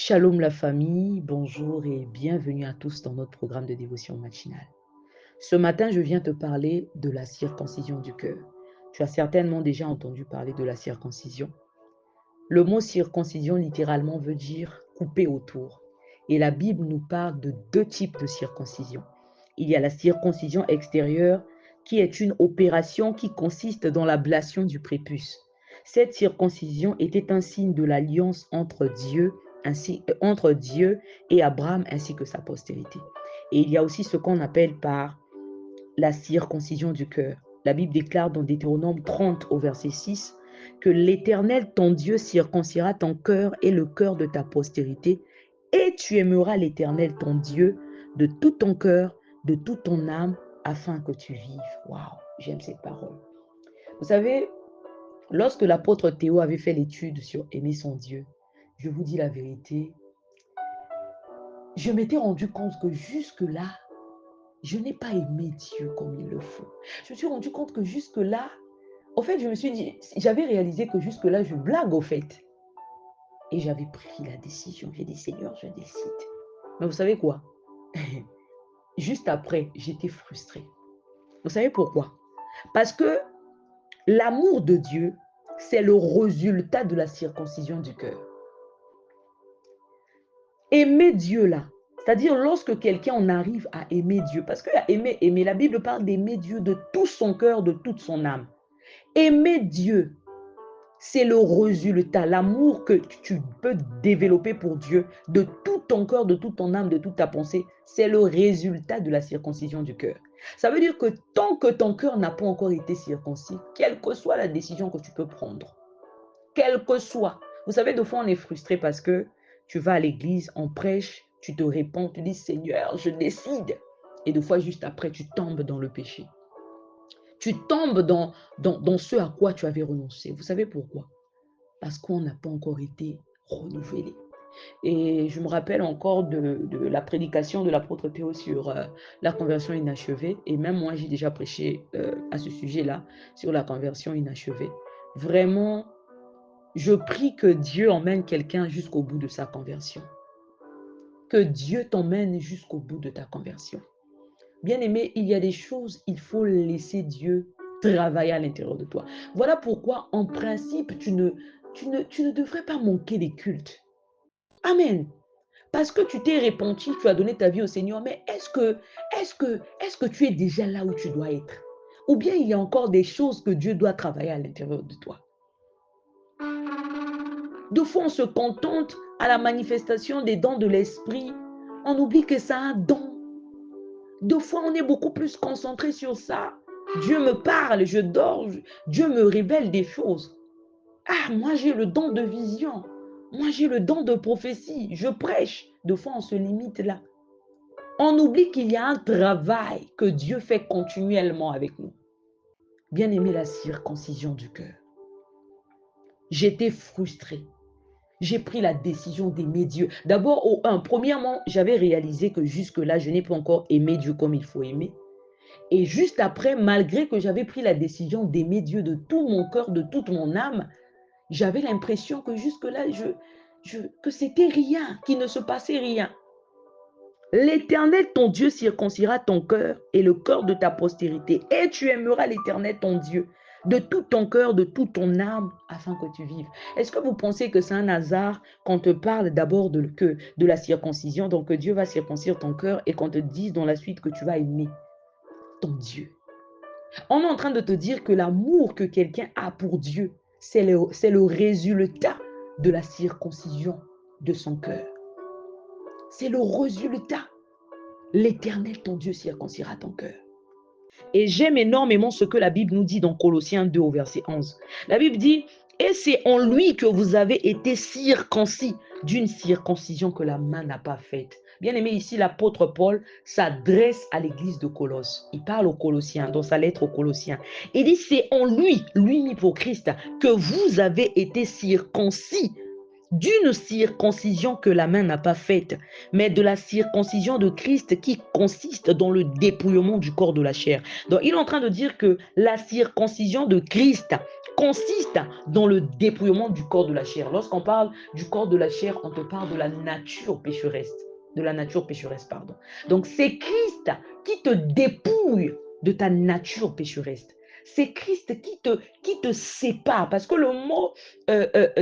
Shalom la famille, bonjour et bienvenue à tous dans notre programme de dévotion matinale. Ce matin, je viens te parler de la circoncision du cœur. Tu as certainement déjà entendu parler de la circoncision. Le mot circoncision littéralement veut dire couper autour. Et la Bible nous parle de deux types de circoncision. Il y a la circoncision extérieure qui est une opération qui consiste dans l'ablation du prépuce. Cette circoncision était un signe de l'alliance entre Dieu et Abraham ainsi que sa postérité. Et il y a aussi ce qu'on appelle par la circoncision du cœur. La Bible déclare dans Deutéronome 30 au verset 6 que l'Éternel, ton Dieu, circoncira ton cœur et le cœur de ta postérité, et tu aimeras l'Éternel, ton Dieu, de tout ton cœur, de toute ton âme, afin que tu vives. Waouh, j'aime cette parole. Vous savez, lorsque l'apôtre Théo avait fait l'étude sur aimer son Dieu, je vous dis la vérité, je m'étais rendu compte que jusque-là, je n'ai pas aimé Dieu comme il le faut. Je me suis rendu compte que jusque-là, au fait, je me suis dit, j'avais réalisé que jusque-là, je blague au fait. Et j'avais pris la décision. J'ai dit, Seigneur, je décide. Mais vous savez quoi? Juste après, j'étais frustrée. Vous savez pourquoi? Parce que l'amour de Dieu, c'est le résultat de la circoncision du cœur. Aimer Dieu là, c'est-à-dire lorsque quelqu'un en arrive à aimer Dieu, parce que aimer, la Bible parle d'aimer Dieu de tout son cœur, de toute son âme. Aimer Dieu, c'est le résultat, l'amour que tu peux développer pour Dieu de tout ton cœur, de toute ton âme, de toute ta pensée. C'est le résultat de la circoncision du cœur. Ça veut dire que tant que ton cœur n'a pas encore été circoncis, quelle que soit la décision que tu peux prendre, quelle que soit. Vous savez, des fois, on est frustré parce que tu vas à l'église, on prêche, tu te réponds, tu dis, Seigneur, je décide. Et des fois, juste après, tu tombes dans le péché. Tu tombes dans ce à quoi tu avais renoncé. Vous savez pourquoi? Parce qu'on n'a pas encore été renouvelé. Et je me rappelle encore de la prédication de l'apôtre Théo sur la conversion inachevée. Et même moi, j'ai déjà prêché à ce sujet-là, sur la conversion inachevée. Vraiment, je prie que Dieu emmène quelqu'un jusqu'au bout de sa conversion. Que Dieu t'emmène jusqu'au bout de ta conversion. Bien-aimé, il y a des choses, il faut laisser Dieu travailler à l'intérieur de toi. Voilà pourquoi, en principe, tu ne devrais pas manquer des cultes. Amen. Parce que tu t'es repenti, tu as donné ta vie au Seigneur, mais est-ce que tu es déjà là où tu dois être? Ou bien il y a encore des choses que Dieu doit travailler à l'intérieur de toi? Deux fois, on se contente à la manifestation des dons de l'esprit. On oublie que c'est un don. Deux fois, on est beaucoup plus concentré sur ça. Dieu me parle, je dors, Dieu me révèle des choses. Ah, moi j'ai le don de vision. Moi j'ai le don de prophétie. Je prêche. Deux fois, on se limite là. On oublie qu'il y a un travail que Dieu fait continuellement avec nous. Bien aimé, la circoncision du cœur. J'étais frustrée. J'ai pris la décision d'aimer Dieu. D'abord, premièrement, j'avais réalisé que jusque-là, je n'ai pas encore aimé Dieu comme il faut aimer. Et juste après, malgré que j'avais pris la décision d'aimer Dieu de tout mon cœur, de toute mon âme, j'avais l'impression que jusque-là, que c'était rien, qu'il ne se passait rien. L'Éternel, ton Dieu, circoncira ton cœur et le cœur de ta postérité. Et tu aimeras l'Éternel, ton Dieu, de tout ton cœur, de toute ton âme, afin que tu vives. Est-ce que vous pensez que c'est un hasard qu'on te parle d'abord de la circoncision, donc que Dieu va circoncire ton cœur et qu'on te dise dans la suite que tu vas aimer ton Dieu? On est en train de te dire que l'amour que quelqu'un a pour Dieu, c'est le résultat de la circoncision de son cœur. C'est le résultat. L'Éternel, ton Dieu, circoncira ton cœur. Et j'aime énormément ce que la Bible nous dit dans Colossiens 2 au verset 11. La Bible dit, et c'est en lui que vous avez été circoncis d'une circoncision que la main n'a pas faite. Bien aimé, ici, l'apôtre Paul s'adresse à l'église de Colosse. Il parle aux Colossiens, dans sa lettre aux Colossiens. Il dit, c'est en lui, lui mis pour Christ, que vous avez été circoncis d'une circoncision que la main n'a pas faite, mais de la circoncision de Christ qui consiste dans le dépouillement du corps de la chair. Donc, il est en train de dire que la circoncision de Christ consiste dans le dépouillement du corps de la chair. Lorsqu'on parle du corps de la chair, on te parle de la nature pécheresse. De la nature pécheresse, pardon. Donc, c'est Christ qui te dépouille de ta nature pécheresse. C'est Christ qui te sépare, parce que le mot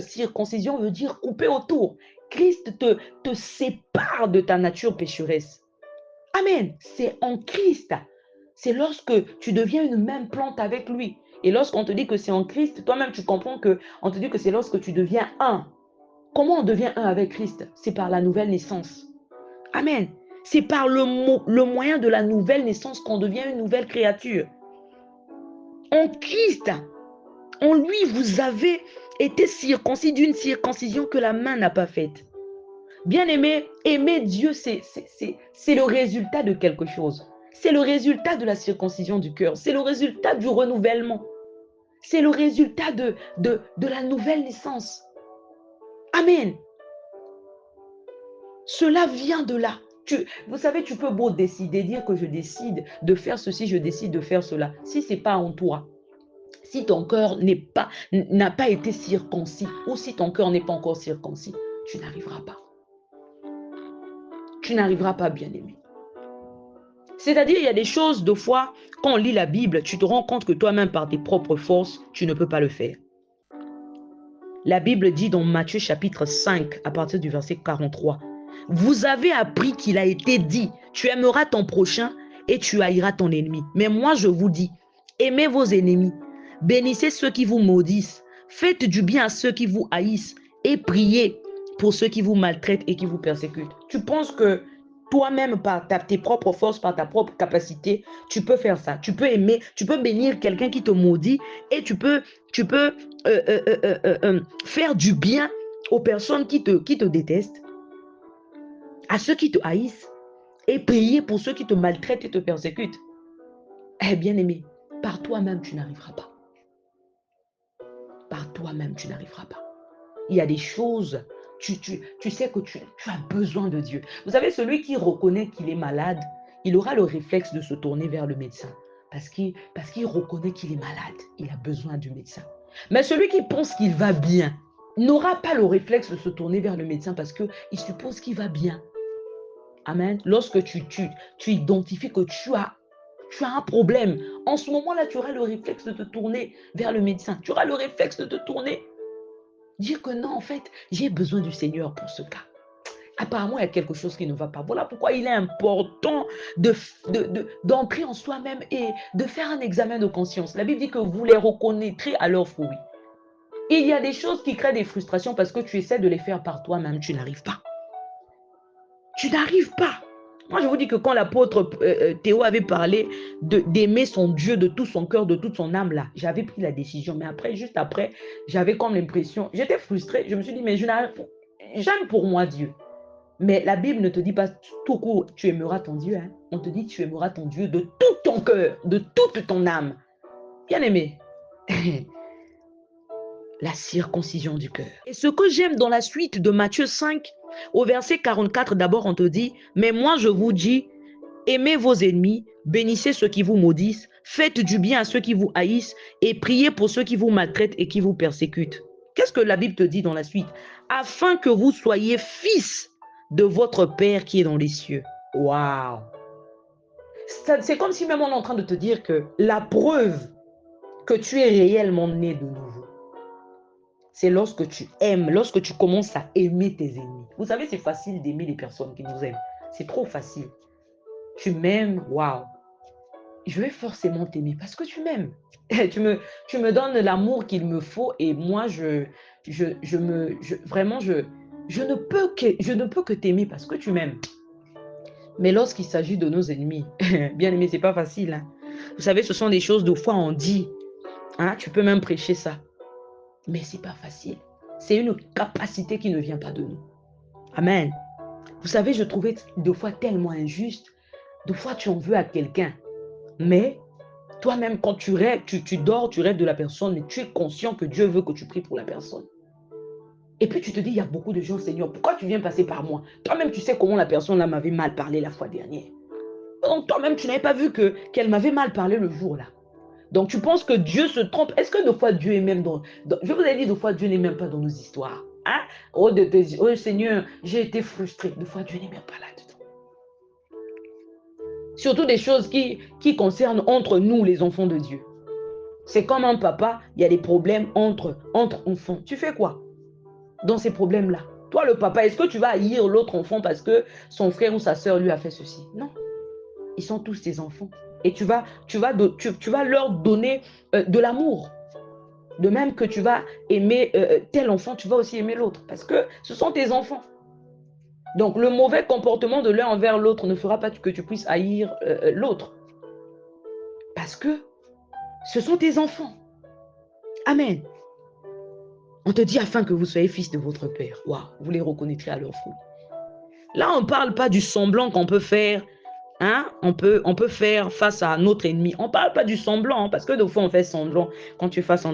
circoncision veut dire couper autour. Christ te sépare de ta nature pécheresse. Amen. C'est en Christ. C'est lorsque tu deviens une même plante avec lui. Et lorsqu'on te dit que c'est en Christ, toi-même tu comprends qu'on te dit que c'est lorsque tu deviens un. Comment on devient un avec Christ? C'est par la nouvelle naissance. Amen. C'est par le moyen de la nouvelle naissance qu'on devient une nouvelle créature. En Christ, en lui, vous avez été circoncis d'une circoncision que la main n'a pas faite. Bien-aimé, aimer Dieu, c'est le résultat de quelque chose. C'est le résultat de la circoncision du cœur. C'est le résultat du renouvellement. C'est le résultat de la nouvelle naissance. Amen. Cela vient de là. Vous savez, tu peux beau décider, dire que je décide de faire ceci, je décide de faire cela. Si ce n'est pas en toi, si ton cœur n'a pas été circoncis, ou si ton cœur n'est pas encore circoncis, tu n'arriveras pas. Tu n'arriveras pas, bien-aimé. C'est-à-dire, il y a des choses, de fois, quand on lit la Bible, tu te rends compte que toi-même, par tes propres forces, tu ne peux pas le faire. La Bible dit dans Matthieu chapitre 5, à partir du verset 43, « Vous avez appris qu'il a été dit, tu aimeras ton prochain et tu haïras ton ennemi. Mais moi, je vous dis, aimez vos ennemis, bénissez ceux qui vous maudissent, faites du bien à ceux qui vous haïssent et priez pour ceux qui vous maltraitent et qui vous persécutent. » Tu penses que toi-même, par tes propres forces, par ta propre capacité, tu peux faire ça. Tu peux aimer, tu peux bénir quelqu'un qui te maudit et tu peux faire du bien aux personnes qui te détestent, à ceux qui te haïssent et prier pour ceux qui te maltraitent et te persécutent. Eh bien aimé, par toi-même, tu n'arriveras pas. Par toi-même, tu n'arriveras pas. Il y a des choses, tu sais que tu as besoin de Dieu. Vous savez, celui qui reconnaît qu'il est malade, il aura le réflexe de se tourner vers le médecin. Parce qu'il reconnaît qu'il est malade. Il a besoin du médecin. Mais celui qui pense qu'il va bien n'aura pas le réflexe de se tourner vers le médecin parce qu'il suppose qu'il va bien. Amen. Lorsque tu identifies que tu as un problème, en ce moment-là, tu auras le réflexe de te tourner vers le médecin. Tu auras le réflexe de te tourner. Dire que non, en fait, j'ai besoin du Seigneur pour ce cas. Apparemment, il y a quelque chose qui ne va pas. Voilà pourquoi il est important d'entrer en soi-même et de faire un examen de conscience. La Bible dit que vous les reconnaîtrez à leurs fruits. Il y a des choses qui créent des frustrations parce que tu essaies de les faire par toi-même. Tu n'arrives pas. Tu n'arrives pas. Moi, je vous dis que quand l'apôtre Théo avait parlé d'aimer son Dieu de tout son cœur, de toute son âme, là, j'avais pris la décision. Mais après, juste après, j'avais comme l'impression, j'étais frustrée. Je me suis dit, mais j'aime pour moi Dieu. Mais la Bible ne te dit pas tout court, tu aimeras ton Dieu. Hein. On te dit, tu aimeras ton Dieu de tout ton cœur, de toute ton âme. Bien aimé. La circoncision du cœur. Et ce que j'aime dans la suite de Matthieu 5, au verset 44, d'abord on te dit, mais moi je vous dis, aimez vos ennemis, bénissez ceux qui vous maudissent, faites du bien à ceux qui vous haïssent et priez pour ceux qui vous maltraitent et qui vous persécutent. Qu'est-ce que la Bible te dit dans la suite? Afin que vous soyez fils de votre Père qui est dans les cieux. Waouh! C'est comme si même on est en train de te dire que la preuve que tu es réellement né de nouveau, c'est lorsque tu aimes, lorsque tu commences à aimer tes ennemis. Vous savez, c'est facile d'aimer les personnes qui nous aiment. C'est trop facile. Tu m'aimes, waouh. Je vais forcément t'aimer parce que tu m'aimes. tu me donnes l'amour qu'il me faut et moi, vraiment, je ne peux que t'aimer parce que tu m'aimes. Mais lorsqu'il s'agit de nos ennemis, bien aimé, c'est pas facile. Hein. Vous savez, ce sont des choses, de fois on dit. Hein, tu peux même prêcher ça. Mais c'est pas facile. C'est une capacité qui ne vient pas de nous. Amen. Vous savez, je trouvais deux fois tellement injuste. Deux fois, tu en veux à quelqu'un. Mais toi-même, quand tu rêves, tu dors, tu rêves de la personne, mais tu es conscient que Dieu veut que tu pries pour la personne. Et puis tu te dis, il y a beaucoup de gens, Seigneur, pourquoi tu viens passer par moi? Toi-même, tu sais comment la personne là m'avait mal parlé la fois dernière. Donc toi-même, tu n'avais pas vu qu'elle m'avait mal parlé le jour là. Donc tu penses que Dieu se trompe. Est-ce que des fois Dieu est même je vous ai dit, des fois Dieu n'est même pas dans nos histoires. Hein? Oh, oh Seigneur, j'ai été frustré. Des fois Dieu n'est même pas là-dedans. Surtout des choses qui concernent entre nous, les enfants de Dieu. C'est comme un papa, il y a des problèmes entre enfants. Tu fais quoi dans ces problèmes-là? Toi, le papa, est-ce que tu vas haïr l'autre enfant parce que son frère ou sa soeur lui a fait ceci? Non. Ils sont tous tes enfants. Et tu vas leur donner de l'amour. De même que tu vas aimer tel enfant, tu vas aussi aimer l'autre. Parce que ce sont tes enfants. Donc, le mauvais comportement de l'un envers l'autre ne fera pas que tu puisses haïr l'autre. Parce que ce sont tes enfants. Amen. On te dit afin que vous soyez fils de votre Père. Waouh, vous les reconnaîtrez à leur fruit. Là, on ne parle pas du semblant qu'on peut faire. Hein? On peut faire face à notre ennemi. On ne parle pas du semblant, hein, parce que des fois, on fait semblant quand tu es face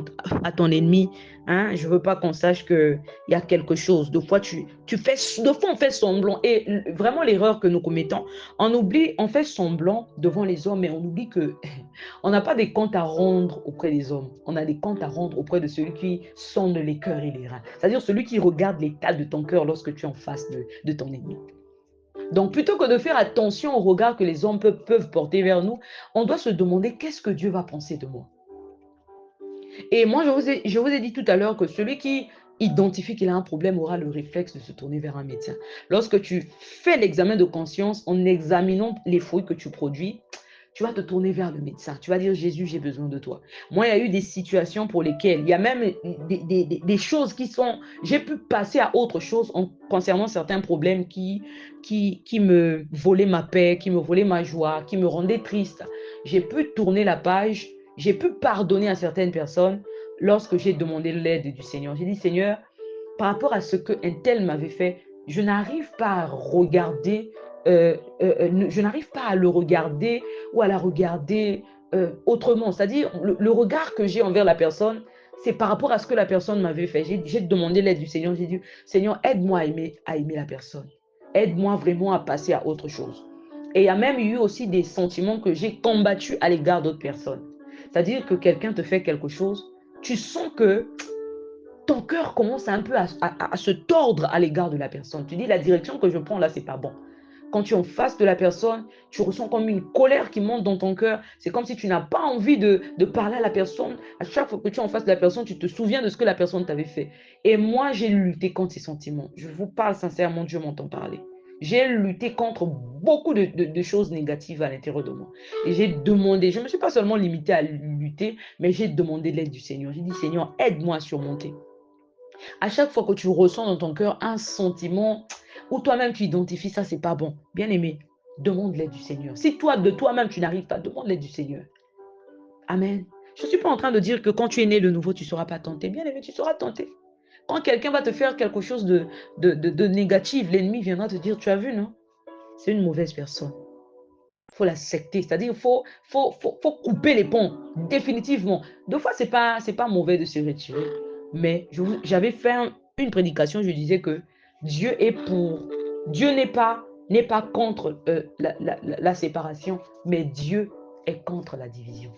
à ton ennemi. Hein? Je ne veux pas qu'on sache qu'il y a quelque chose. Des fois, on fait semblant. Et vraiment, l'erreur que nous commettons, on fait semblant devant les hommes, mais on oublie que on n'a pas des comptes à rendre auprès des hommes. On a des comptes à rendre auprès de celui qui sonde les cœurs et les reins. C'est-à-dire celui qui regarde l'état de ton cœur lorsque tu es en face de ton ennemi. Donc, plutôt que de faire attention au regard que les hommes peuvent porter vers nous, on doit se demander qu'est-ce que Dieu va penser de moi. Et moi, je vous ai dit tout à l'heure que celui qui identifie qu'il a un problème aura le réflexe de se tourner vers un médecin. Lorsque tu fais l'examen de conscience en examinant les fruits que tu produis, tu vas te tourner vers le médecin. Tu vas dire, Jésus, j'ai besoin de toi. Moi, il y a eu des situations pour lesquelles il y a même des choses qui sont... J'ai pu passer à autre chose concernant certains problèmes qui me volaient ma paix, qui me volaient ma joie, qui me rendaient triste. J'ai pu tourner la page, j'ai pu pardonner à certaines personnes lorsque j'ai demandé l'aide du Seigneur. J'ai dit, Seigneur, par rapport à ce qu'un tel m'avait fait, je n'arrive pas à regarder, je n'arrive pas à le regarder ou à la regarder autrement. C'est-à-dire, le regard que j'ai envers la personne, c'est par rapport à ce que la personne m'avait fait. J'ai demandé l'aide du Seigneur. J'ai dit, Seigneur, aide-moi à aimer la personne. Aide-moi vraiment à passer à autre chose. Et il y a même eu aussi des sentiments que j'ai combattus à l'égard d'autres personnes. C'est-à-dire que quelqu'un te fait quelque chose, tu sens que ton cœur commence un peu à se tordre à l'égard de la personne. Tu dis, la direction que je prends là, c'est pas bon. Quand tu es en face de la personne, tu ressens comme une colère qui monte dans ton cœur. C'est comme si tu n'as pas envie de parler à la personne. À chaque fois que tu es en face de la personne, tu te souviens de ce que la personne t'avait fait. Et moi, j'ai lutté contre ces sentiments. Je vous parle sincèrement, Dieu m'entend parler. J'ai lutté contre beaucoup de choses négatives à l'intérieur de moi. Et j'ai demandé, je ne me suis pas seulement limitée à lutter, mais j'ai demandé l'aide du Seigneur. J'ai dit, Seigneur, aide-moi à surmonter. À chaque fois que tu ressens dans ton cœur un sentiment où toi-même tu identifies ça, c'est pas bon. Bien aimé, demande l'aide du Seigneur. Si toi, de toi-même, tu n'arrives pas, demande l'aide du Seigneur. Amen. Je ne suis pas en train de dire que quand tu es né de nouveau, tu ne seras pas tenté. Bien aimé, tu seras tenté. Quand quelqu'un va te faire quelque chose de négatif, l'ennemi viendra te dire, tu as vu, non? C'est une mauvaise personne. Il faut l'accepter. C'est-à-dire, il faut couper les ponts, définitivement. Des fois, ce n'est pas mauvais de se retirer. Mais j'avais fait une prédication, je disais que Dieu est pour. Dieu n'est pas contre la séparation, mais Dieu est contre la division.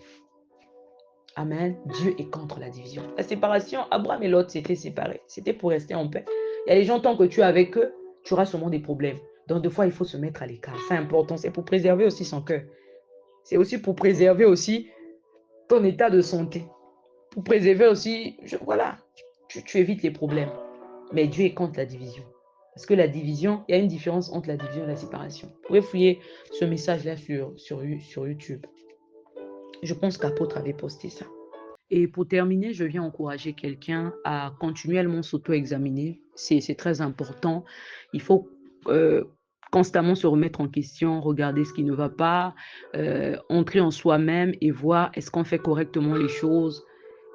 Amen. Dieu est contre la division. La séparation, Abraham et Lot s'étaient séparés. C'était pour rester en paix. Il y a des gens, tant que tu es avec eux, tu auras sûrement des problèmes. Donc, des fois, il faut se mettre à l'écart. C'est important. C'est pour préserver aussi son cœur. C'est aussi pour préserver aussi ton état de santé. Pour préserver aussi, voilà, tu évites les problèmes. Mais Dieu est contre la division. Parce que la division, il y a une différence entre la division et la séparation. Vous pouvez fouiller ce message-là sur YouTube. Je pense qu'Apôtre avait posté ça. Et pour terminer, je viens encourager quelqu'un à continuellement s'auto-examiner. C'est très important. Il faut constamment se remettre en question, regarder ce qui ne va pas, entrer en soi-même et voir est-ce qu'on fait correctement les choses.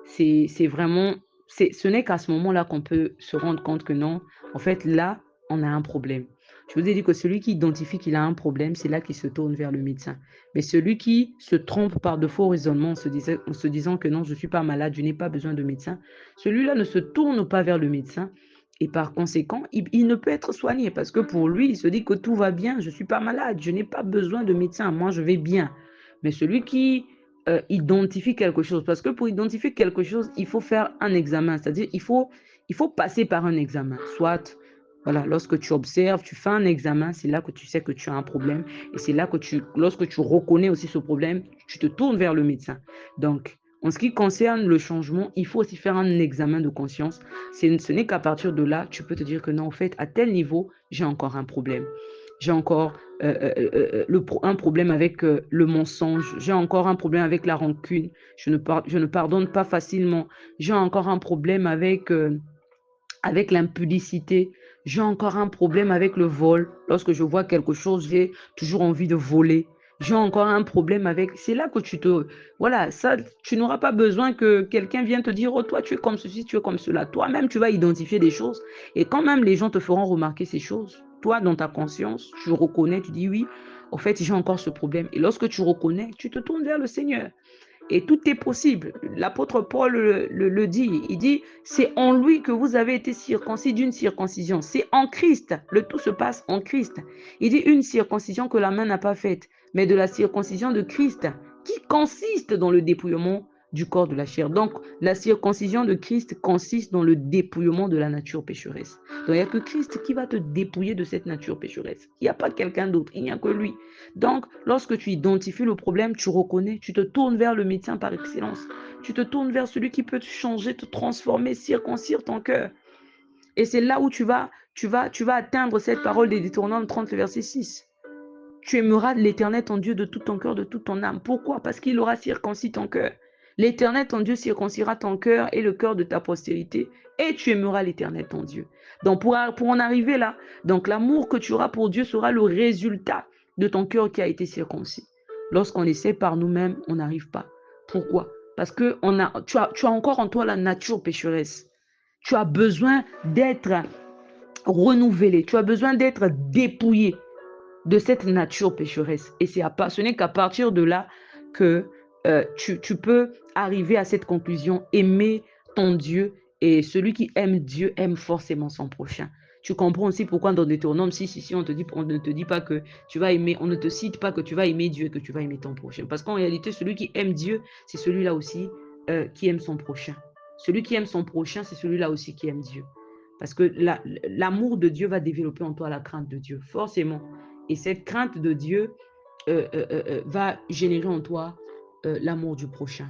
C'est vraiment, ce n'est qu'à ce moment-là qu'on peut se rendre compte que non, en fait, là, on a un problème. Je vous ai dit que celui qui identifie qu'il a un problème, c'est là qu'il se tourne vers le médecin. Mais celui qui se trompe par de faux raisonnements en se disant que non, je ne suis pas malade, je n'ai pas besoin de médecin, celui-là ne se tourne pas vers le médecin Et par conséquent, il ne peut être soigné parce que pour lui, il se dit que tout va bien, je ne suis pas malade, je n'ai pas besoin de médecin, moi je vais bien. Mais celui qui identifie quelque chose, parce que pour identifier quelque chose, il faut faire un examen, c'est-à-dire il faut passer par un examen. Soit, voilà, lorsque tu observes, tu fais un examen, c'est là que tu sais que tu as un problème. Et c'est là que lorsque tu reconnais aussi ce problème, tu te tournes vers le médecin. Donc, en ce qui concerne le changement, il faut aussi faire un examen de conscience. Ce n'est qu'à partir de là, tu peux te dire que non, en fait, à tel niveau, j'ai encore un problème. J'ai encore un problème avec le mensonge. J'ai encore un problème avec la rancune. Je ne pardonne pas facilement. J'ai encore un problème avec l'impudicité. J'ai encore un problème avec le vol. Lorsque je vois quelque chose, j'ai toujours envie de voler. J'ai encore un problème avec... C'est là que tu te... Voilà, ça, tu n'auras pas besoin que quelqu'un vienne te dire, oh, toi, tu es comme ceci, tu es comme cela. Toi-même, tu vas identifier des choses. Et quand même, les gens te feront remarquer ces choses. Toi, dans ta conscience, tu reconnais, tu dis, oui, en fait, j'ai encore ce problème. Et lorsque tu reconnais, tu te tournes vers le Seigneur. Et tout est possible. L'apôtre Paul le dit. Il dit, c'est en lui que vous avez été circoncis d'une circoncision. C'est en Christ. Le tout se passe en Christ. Il dit une circoncision que la main n'a pas faite, mais de la circoncision de Christ, qui consiste dans le dépouillement du corps de la chair. Donc, la circoncision de Christ consiste dans le dépouillement de la nature pécheresse. Donc, il n'y a que Christ qui va te dépouiller de cette nature pécheresse. Il n'y a pas quelqu'un d'autre. Il n'y a que lui. Donc, lorsque tu identifies le problème, tu reconnais, tu te tournes vers le médecin par excellence. Tu te tournes vers celui qui peut te changer, te transformer, circoncire ton cœur. Et c'est là où tu vas atteindre cette parole des Deutéronome 30, verset 6. Tu aimeras l'Éternel ton Dieu de tout ton cœur, de toute ton âme. Pourquoi? Parce qu'il aura circoncis ton cœur. L'Éternel ton Dieu circoncira ton cœur et le cœur de ta postérité, et tu aimeras l'Éternel ton Dieu. Donc pour en arriver là, donc l'amour que tu auras pour Dieu sera le résultat de ton cœur qui a été circoncis. Lorsqu'on essaie par nous-mêmes, on n'arrive pas. Pourquoi? Parce que tu as encore en toi la nature pécheresse. Tu as besoin d'être renouvelé. Tu as besoin d'être dépouillé de cette nature pécheresse. Et ce n'est qu'à partir de là que tu peux arriver à cette conclusion, aimer ton Dieu, et celui qui aime Dieu aime forcément son prochain. Tu comprends aussi pourquoi dans Deutéronome 6, ici, on ne te dit pas que tu vas aimer, on ne te cite pas que tu vas aimer Dieu et que tu vas aimer ton prochain. Parce qu'en réalité, celui qui aime Dieu, c'est celui-là aussi qui aime son prochain. Celui qui aime son prochain, c'est celui-là aussi qui aime Dieu. Parce que l'amour de Dieu va développer en toi la crainte de Dieu, forcément. Et cette crainte de Dieu va générer en toi l'amour du prochain.